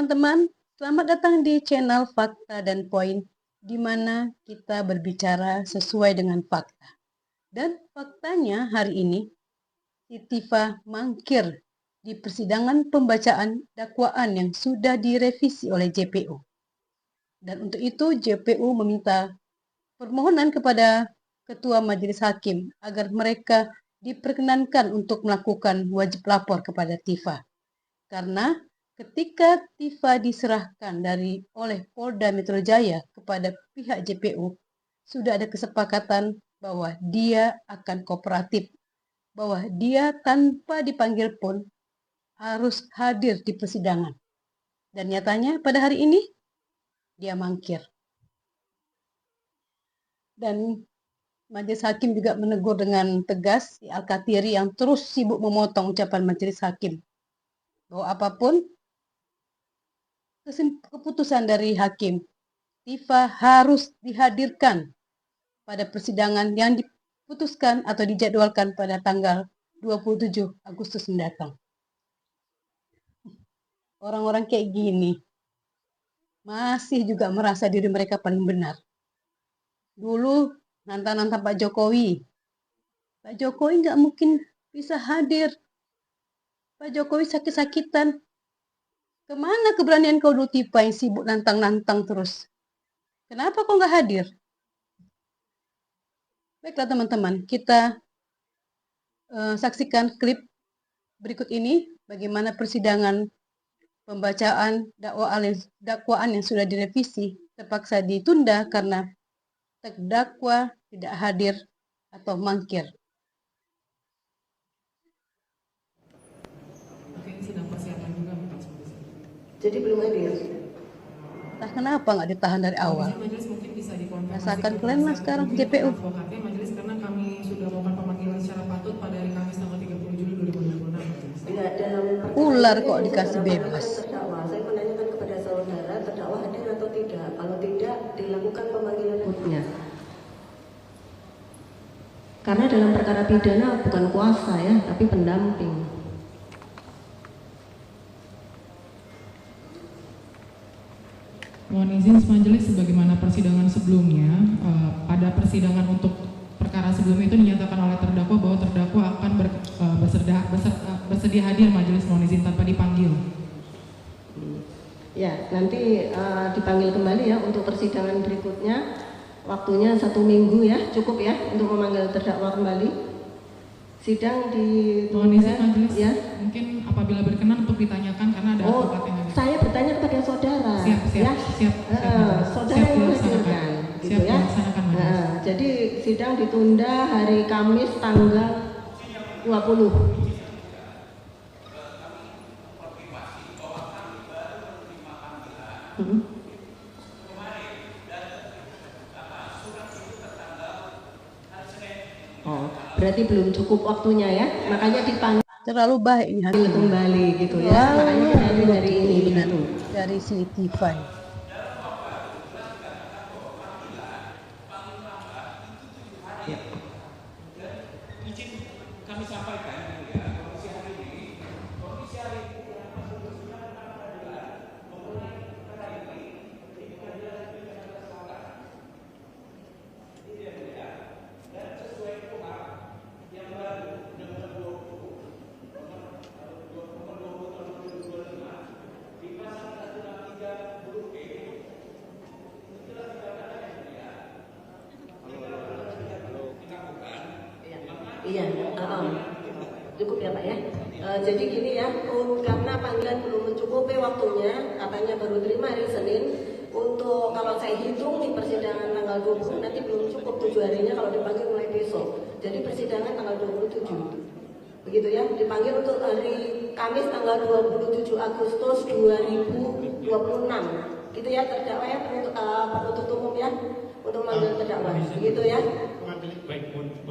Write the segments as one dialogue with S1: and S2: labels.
S1: teman-teman, selamat datang di channel Fakta dan Poin, di mana kita berbicara sesuai dengan fakta. Dan faktanya hari ini, si Tifa mangkir di persidangan pembacaan dakwaan yang sudah direvisi oleh JPU. Dan untuk itu JPU meminta permohonan kepada Ketua Majelis Hakim agar mereka diperkenankan untuk melakukan wajib lapor kepada Tifa. Karena ketika Tifa diserahkan oleh Polda Metro Jaya kepada pihak JPU, sudah ada kesepakatan bahwa dia akan kooperatif, bahwa dia tanpa dipanggil pun harus hadir di persidangan. Dan nyatanya pada hari ini, dia mangkir. Dan Majelis Hakim juga menegur dengan tegas si Al-Katiri yang terus sibuk memotong ucapan Majelis Hakim, bahwa apapun keputusan dari hakim, Tifa harus dihadirkan pada persidangan yang diputuskan atau dijadwalkan pada tanggal 27 Agustus mendatang. Orang-orang kayak gini masih juga merasa diri mereka paling benar. Dulu nantang-nantang Pak Jokowi. Pak Jokowi nggak mungkin bisa hadir. Pak Jokowi sakit-sakitan. Kemana keberanian kau dulu Tifa yang sibuk nantang-nantang terus? Kenapa kau nggak hadir? Baiklah teman-teman, kita saksikan klip berikut ini bagaimana persidangan pembacaan dakwaan yang sudah direvisi terpaksa ditunda karena terdakwa tidak hadir atau mangkir.
S2: Jadi belum hadir.
S1: Entah kenapa nggak ditahan dari awal. Rasakan kalian lah sekarang JPU.
S3: Majelis karena kami sudah melakukan pemanggilan secara patut pada hari Kamis tanggal 30 Juli 2026.
S2: Enggak, dalam
S1: Ular kok dikasih bebas.
S2: Terdakwa, saya menanyakan kepada saudara, terdakwa hadir atau tidak? Kalau tidak, dilakukan pemanggilan berikutnya. Karena dalam perkara pidana bukan kuasa ya, tapi pendamping.
S3: Mohon izin majelis sebagaimana persidangan sebelumnya, pada persidangan untuk perkara sebelumnya itu dinyatakan oleh terdakwa bahwa terdakwa akan bersedia hadir majelis, mohon izin tanpa dipanggil.
S2: Ya, nanti dipanggil kembali ya untuk persidangan berikutnya. Waktunya 1 minggu ya, cukup ya untuk memanggil terdakwa kembali. Sidang di
S3: mohon izin majelis,
S2: ya.
S3: Mungkin apabila berkenan untuk ditanyakan karena ada advokat yang hadir.
S2: Saya bertanya kepada saudara.
S3: Siap.
S2: Saudara yang menghadirkan, gitu ya. Jadi sidang ditunda hari Kamis tanggal 20. Oh, berarti belum cukup waktunya ya, makanya dipanggil.
S1: Terlalu baik ini hakim
S2: kembali gitu ya. Makanya dari ini
S1: benar dari si Tifa.
S4: Izin kami sampaikan kondisi hari ini
S2: iya, cukup ya Pak ya. Jadi gini ya, karena panggilan belum mencukupi waktunya, katanya baru terima hari Senin. Untuk kalau saya hitung di persidangan tanggal 20 nanti belum cukup 7 harinya kalau dipanggil mulai besok. Jadi persidangan tanggal 27. Begitu ya, dipanggil untuk hari Kamis tanggal 27 Agustus 2026. Gitu ya terdakwa ya, penuntut umum ya, untuk manggil terdakwa. Begitu ya.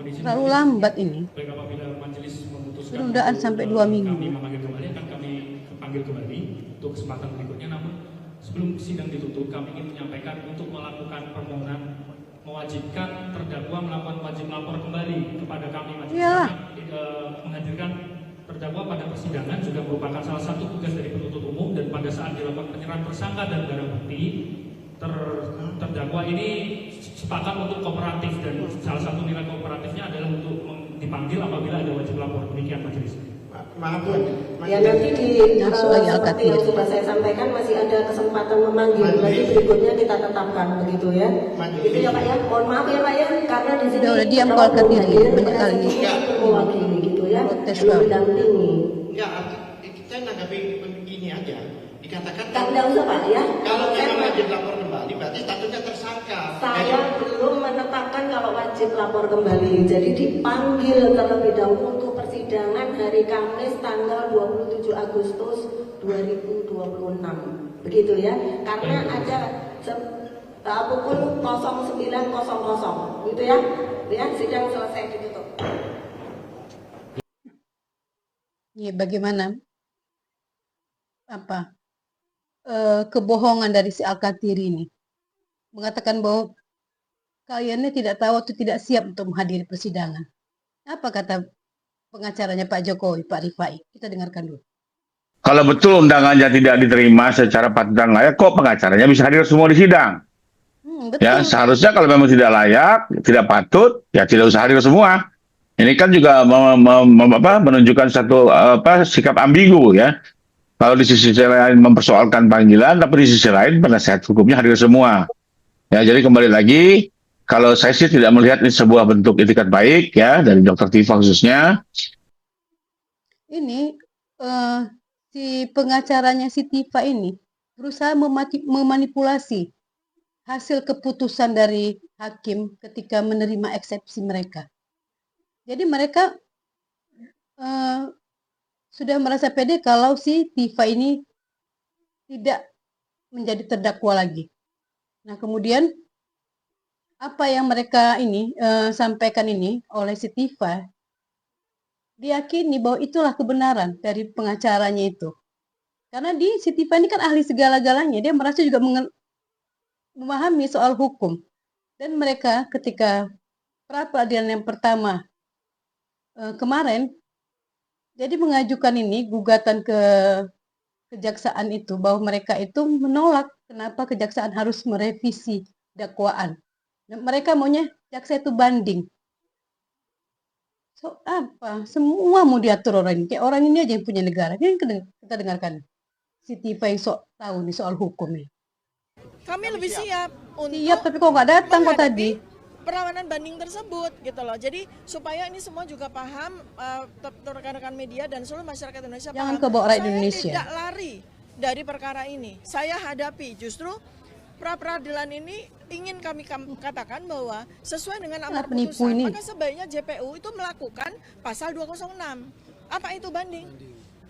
S1: Terlalu lambat ini.
S4: Baik, apabila majelis memutuskan
S1: penundaan sampai 2 minggu.
S4: Kami memanggil kembali, akan kami panggil kembali untuk kesempatan berikutnya. Namun sebelum sidang ditutup, kami ingin menyampaikan untuk melakukan permohonan mewajibkan terdakwa melakukan wajib lapor kembali kepada kami majelis, menghadirkan terdakwa pada persidangan juga merupakan salah satu tugas dari penuntut umum, dan pada saat dilakukan penyerahan tersangka dan barang bukti, terdakwa ini sepakat untuk kooperatif, dan salah satu nilai kooperatifnya adalah untuk dipanggil apabila ada wajib lapor. Demikian majelis.
S5: Maaf Bu.
S2: Ya nanti seperti yang sudah saya sampaikan masih ada kesempatan memanggil. Nanti berikutnya kita tetapkan begitu ya. Itu ya Pak ya. Mohon maaf ya Pak ya, karena di sini
S1: udah diam kalau Al-Katiri banyak kali
S2: mewakili gitu ya. Belum mendampingi.
S5: Enggak, kita nanggapi begini aja. Dikatakan
S2: Tidak usah Pak ya.
S5: kalau memang wajib lapor kembali berarti statusnya tersangka.
S2: Saya belum menetapkan kalau wajib lapor kembali. Jadi dipanggil terlebih dahulu untuk persidangan hari Kamis tanggal 27 Agustus 2026. Begitu ya. Karena ada pukul 09.00 gitu ya. Ya, sidang selesai ditutup.
S1: Ya, bagaimana kebohongan dari si Al-Katiri ini mengatakan bahwa kaliannya tidak tahu atau tidak siap untuk menghadiri persidangan. Apa kata pengacaranya Pak Jokowi, Pak Rifai? Kita dengarkan dulu.
S6: Kalau betul undangannya tidak diterima secara patut dan layak, kok pengacaranya bisa hadir semua di sidang?
S1: Betul.
S6: Ya, seharusnya kalau memang tidak layak, tidak patut, ya tidak usah hadir semua. Ini kan juga menunjukkan satu sikap ambigu ya. Kalau di sisi lain mempersoalkan panggilan, tapi di sisi lain penasihat hukumnya hadir semua. Ya, jadi kembali lagi, kalau saya sih tidak melihat ini sebuah bentuk itikat baik ya dari Dr. Tifa khususnya.
S1: Ini si pengacaranya si Tifa ini berusaha memanipulasi hasil keputusan dari hakim ketika menerima eksepsi mereka. Jadi mereka sudah merasa pede kalau si Tifa ini tidak menjadi terdakwa lagi. Nah, kemudian apa yang mereka ini sampaikan ini oleh si Tifa diyakini bahwa itulah kebenaran dari pengacaranya itu. Karena si Tifa ini kan ahli segala-galanya, dia merasa juga memahami soal hukum. Dan mereka ketika pra peradilan yang pertama kemarin jadi mengajukan ini gugatan ke kejaksaan itu bahwa mereka itu menolak kenapa kejaksaan harus merevisi dakwaan. Dan mereka maunya jaksa itu banding. So apa? Semua mau diatur orang ini. Kayak orang ini aja yang punya negara. Ini kita dengarkan. Si Tifa yang sok tahu nih soal hukumnya.
S7: Kami lebih siap untuk
S1: siap, tapi kok nggak datang kok tadi?
S7: Perlawanan banding tersebut gitu loh. Jadi supaya ini semua juga paham, rekan-rekan media dan seluruh masyarakat Indonesia
S1: Jangan
S7: paham.
S1: kebawa rakyat
S7: Saya
S1: Indonesia.
S7: tidak lari dari perkara ini. Saya hadapi justru pra peradilan ini ingin kami katakan bahwa sesuai dengan amar putusan, maka sebaiknya JPU itu melakukan pasal 206. Apa itu banding?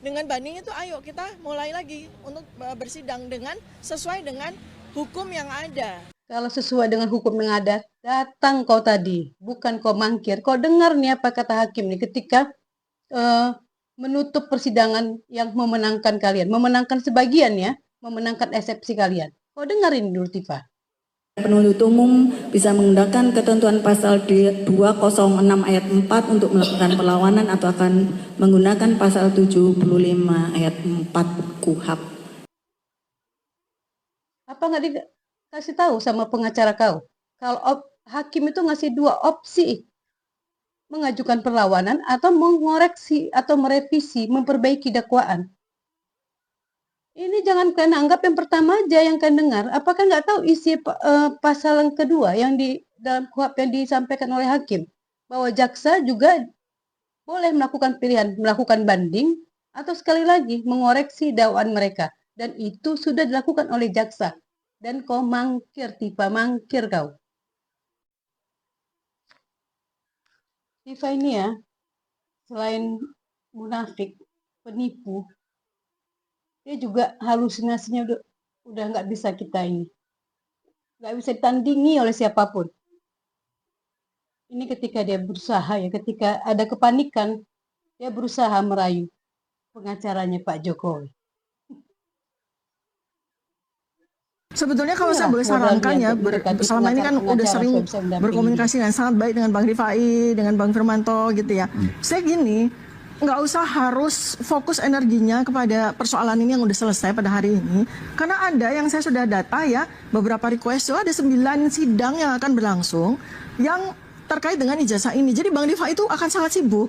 S7: Dengan banding itu ayo kita mulai lagi untuk bersidang dengan sesuai dengan hukum yang ada.
S1: Kalau sesuai dengan hukum yang ada, datang kau tadi, bukan kau mangkir. Kau dengar nih apa kata hakim nih ketika menutup persidangan yang memenangkan kalian, memenangkan sebagian ya, memenangkan eksepsi kalian. Kau dengerin dulu Tifa.
S8: Penuntut umum bisa menggunakan ketentuan pasal 206 ayat 4 untuk melakukan perlawanan atau akan menggunakan pasal 75 ayat 4 KUHP.
S1: Apa nggak dikasih tahu sama pengacara kau? Kalau hakim itu ngasih dua opsi, mengajukan perlawanan atau mengoreksi atau merevisi, memperbaiki dakwaan. Ini jangan kalian anggap yang pertama aja yang kalian dengar. Apakah nggak tahu isi pasal yang kedua yang di dalam KUHP yang disampaikan oleh hakim? Bahwa jaksa juga boleh melakukan pilihan, melakukan banding, atau sekali lagi mengoreksi dakwaan mereka. Dan itu sudah dilakukan oleh jaksa. Dan kau mangkir, Tifa, mangkir kau. Tifa ini ya, selain munafik, penipu, dia juga halusinasinya udah nggak bisa kita ini. Nggak bisa ditandingi oleh siapapun. Ini ketika dia berusaha ya, ketika ada kepanikan, dia berusaha merayu pengacaranya Pak Jokowi.
S7: Sebetulnya kalau saya boleh sarankan ya, selama ini kan udah sering berkomunikasi dengan sangat baik dengan Bang Rifai, dengan Bang Firmanto gitu ya. Saya gini, nggak usah harus fokus energinya kepada persoalan ini yang udah selesai pada hari ini. Karena ada yang saya sudah data ya, beberapa request itu ada 9 sidang yang akan berlangsung yang terkait dengan ijazah ini. Jadi Bang Diva itu akan sangat sibuk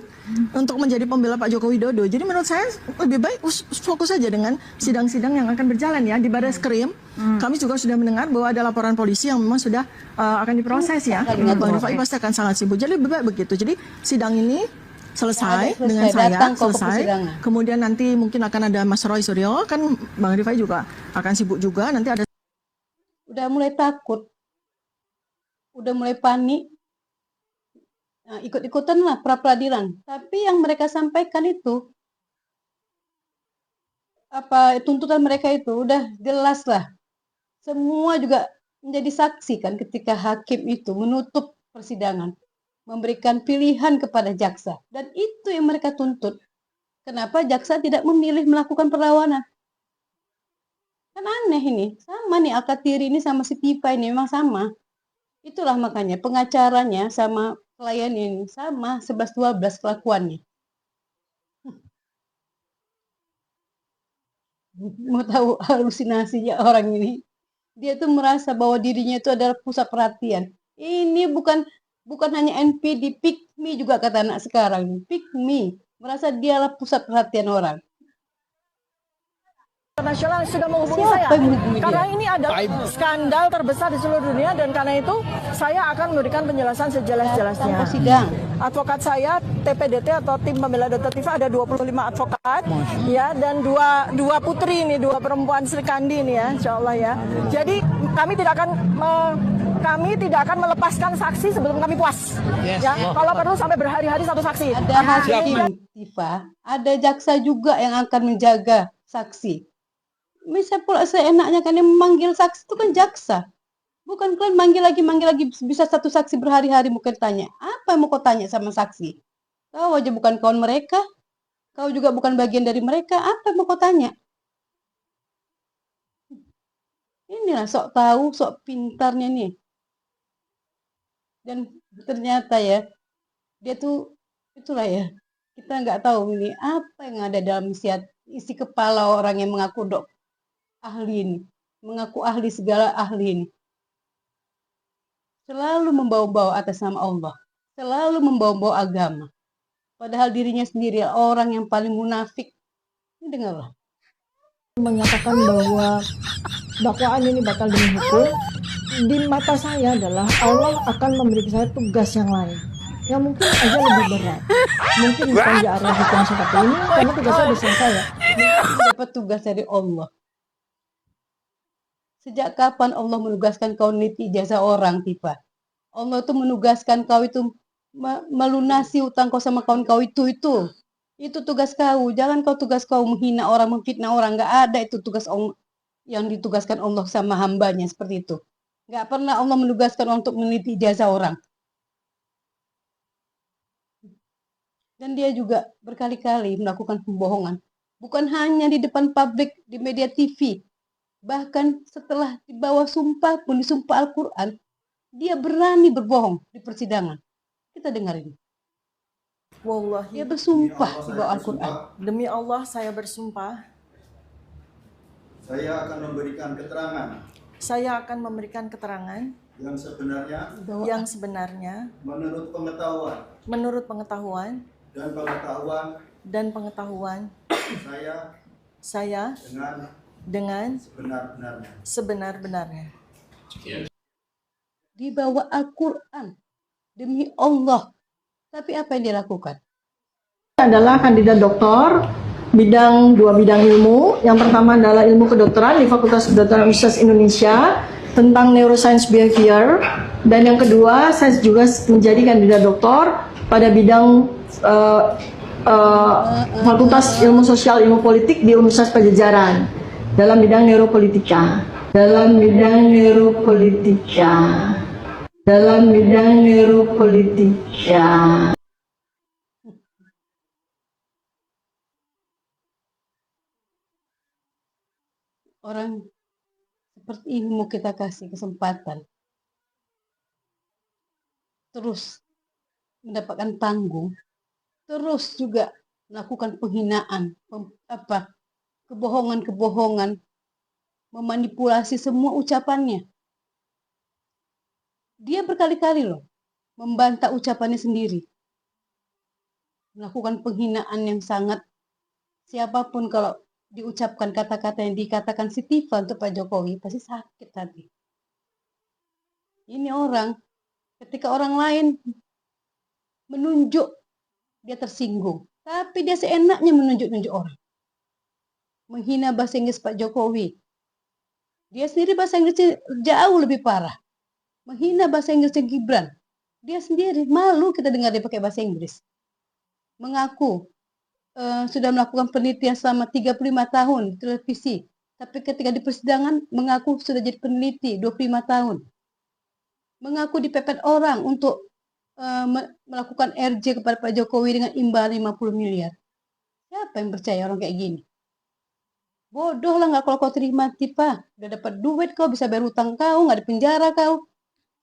S7: untuk menjadi pembela Pak Joko Widodo. Jadi menurut saya lebih baik fokus saja dengan sidang-sidang yang akan berjalan ya di Barreskrim. Kami juga sudah mendengar bahwa ada laporan polisi yang memang sudah akan diproses ya. Bang Diva pasti akan sangat sibuk. Jadi lebih baik begitu. Jadi sidang ini selesai dengan saya, selesai. Kemudian nanti mungkin akan ada Mas Roy Suryo, kan Bang Rifai juga akan sibuk juga. Nanti ada.
S1: Udah mulai takut, udah mulai panik, nah, ikut-ikutan lah pra-peradilan. Tapi yang mereka sampaikan itu, apa tuntutan mereka itu udah jelas lah. Semua juga menjadi saksi kan ketika hakim itu menutup persidangan, memberikan pilihan kepada jaksa. Dan itu yang mereka tuntut. Kenapa jaksa tidak memilih melakukan perlawanan? Kan aneh ini. Sama nih Alkatiri ini sama si Tifa ini memang sama. Itulah makanya pengacaranya sama klien ini sama 11-12 kelakuannya. Mau tahu halusinasinya orang ini? Dia tuh merasa bahwa dirinya itu adalah pusat perhatian. Ini bukan hanya NPD, pick me juga kata anak sekarang. Pick me, merasa dialah pusat perhatian orang.
S7: Internasional sudah menghubungi saya karena ini ada skandal terbesar di seluruh dunia dan karena itu saya akan memberikan penjelasan sejelas-jelasnya. Advokat saya TPDT atau tim pembela Dr. Tifa ada 25 advokat ya dan dua putri ini, 2 perempuan Sri Kandi ini ya, insyaallah ya. Jadi kami tidak akan melepaskan saksi sebelum kami puas. Ya, kalau perlu sampai berhari-hari satu saksi.
S1: Ada hakim Tifa, ada jaksa juga yang akan menjaga saksi. Bisa pula seenaknya kan yang memanggil saksi itu kan jaksa. Bukan kalian manggil lagi, bisa satu saksi berhari-hari mungkin tanya. Apa yang mau kau tanya sama saksi? Kau aja bukan kawan mereka, kau juga bukan bagian dari mereka, apa yang mau kau tanya? Inilah sok tahu, sok pintarnya nih. Dan ternyata ya, dia tuh, itulah ya, kita nggak tahu ini apa yang ada dalam isi kepala orang yang mengaku ahli ini, mengaku ahli segala ahli ini. Selalu membawa-bawa atas nama Allah, selalu membawa-bawa agama. Padahal dirinya sendiri orang yang paling munafik. Ini dengarlah.
S7: Menyatakan bahwa dakwaan ini bakal demi hukum, di mata saya adalah Allah akan memberi saya tugas yang lain, yang mungkin aja lebih berat. Mungkin bukan di area hukum seperti ini, karena tugasnya udah selesai ya.
S1: Dapat tugas dari Allah. Sejak kapan Allah menugaskan kau neliti ijazah orang, Tifa? Allah itu menugaskan kau itu melunasi utang kau sama kawan kau itu. Itu tugas kau. Jangan tugas kau menghina orang, memfitnah orang. Nggak ada itu tugas yang ditugaskan Allah sama hambanya seperti itu. Nggak pernah Allah menugaskan untuk meneliti ijazah orang. Dan dia juga berkali-kali melakukan pembohongan. Bukan hanya di depan publik, di media TV. Bahkan setelah di bawah sumpah pun, di sumpah Al-Quran, dia berani berbohong di persidangan. Kita dengar ini.
S7: Wallahi.
S1: Dia bersumpah di bawah Al-Quran.
S7: Demi Allah saya bersumpah.
S9: Saya akan memberikan keterangan.
S7: Saya akan memberikan keterangan.
S9: Yang sebenarnya. Menurut pengetahuan. Dan pengetahuan. Saya. Dengan sebenar-benarnya.
S1: Di bawah Al-Quran. Demi Allah. Tapi apa yang dilakukan?
S7: Adalah kandidat doktor, dua bidang ilmu. Yang pertama adalah ilmu kedokteran di Fakultas Kedokteran Universitas Indonesia tentang neuroscience behavior. Dan yang kedua, saya juga menjadi kandidat doktor pada bidang Fakultas Ilmu Sosial Ilmu Politik di Universitas Pajajaran. Dalam bidang neuropolitika.
S1: Orang seperti ini mau kita kasih kesempatan. Terus mendapatkan panggung. Terus juga melakukan penghinaan, kebohongan-kebohongan, memanipulasi semua ucapannya. Dia berkali-kali loh membantah ucapannya sendiri. Melakukan penghinaan yang sangat, siapapun kalau diucapkan kata-kata yang dikatakan si Tifa untuk Pak Jokowi, pasti sakit hati. Ini orang, ketika orang lain menunjuk, dia tersinggung. Tapi dia seenaknya menunjuk-nunjuk orang. Menghina bahasa Inggris Pak Jokowi. Dia sendiri bahasa Inggrisnya jauh lebih parah. Menghina bahasa Inggrisnya Gibran. Dia sendiri malu kita dengar dia pakai bahasa Inggris. Mengaku sudah melakukan penelitian selama 35 tahun di televisi. Tapi ketika di persidangan mengaku sudah jadi peneliti 25 tahun. Mengaku dipepet orang untuk melakukan RJ kepada Pak Jokowi dengan imbal 50 miliar. Siapa yang percaya orang kayak gini? Bodoh lah nggak kalau kau terima Tifa. Udah dapat duit kau, bisa bayar hutang kau, nggak di penjara kau.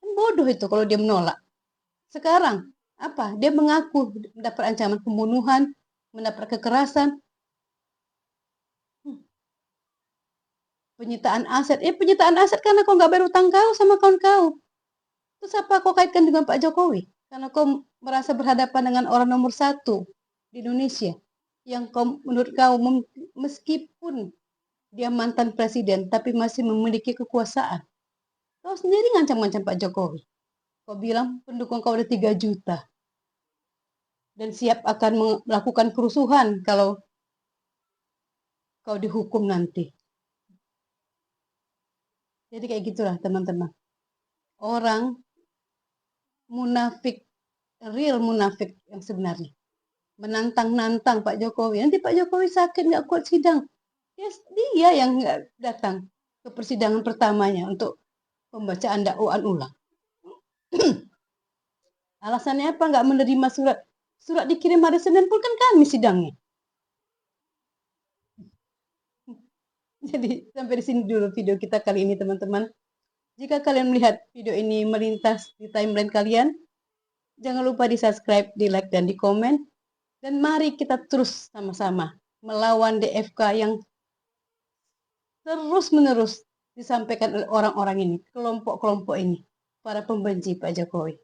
S1: Kan bodoh itu kalau dia menolak. Sekarang, apa? Dia mengaku mendapat ancaman pembunuhan, mendapat kekerasan. Penyitaan aset. Penyitaan aset karena kau nggak bayar hutang kau sama kawan kau. Terus apa kau kaitkan dengan Pak Jokowi? Karena kau merasa berhadapan dengan orang nomor 1 di Indonesia. Yang kau, menurut kau, meskipun dia mantan presiden, tapi masih memiliki kekuasaan. Kau sendiri ngancam-ngancam Pak Jokowi. Kau bilang pendukung kau ada 3 juta. Dan siap akan melakukan kerusuhan kalau kau dihukum nanti. Jadi kayak gitulah teman-teman. Orang munafik, real munafik yang sebenarnya. Menantang-nantang Pak Jokowi. Nanti Pak Jokowi sakit nggak kuat sidang. Dia yang nggak datang ke persidangan pertamanya untuk pembacaan dakwaan ulang. Alasannya apa? Nggak menerima surat. Surat dikirim hari Senin pun kan kami sidangnya. Jadi sampai di sini dulu video kita kali ini teman-teman. Jika kalian melihat video ini melintas di timeline kalian, jangan lupa di subscribe, di like, dan di komen. Dan mari kita terus sama-sama melawan DFK yang terus-menerus disampaikan oleh orang-orang ini, kelompok-kelompok ini, para pembenci Pak Jokowi.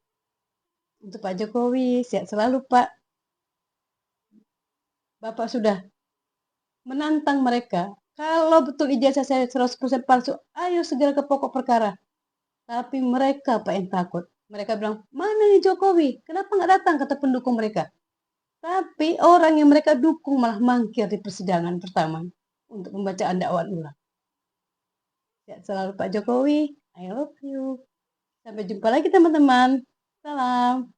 S1: Untuk Pak Jokowi, sehat selalu Pak. Bapak sudah menantang mereka. Kalau betul ijazah saya 100% palsu, ayo segera ke pokok perkara. Tapi mereka Pak yang takut. Mereka bilang, mana nih Jokowi? Kenapa nggak datang? Kata pendukung mereka. Tapi orang yang mereka dukung malah mangkir di persidangan pertama untuk pembacaan dakwaan ulang. Sehat selalu Pak Jokowi. I love you. Sampai jumpa lagi teman-teman. Salam.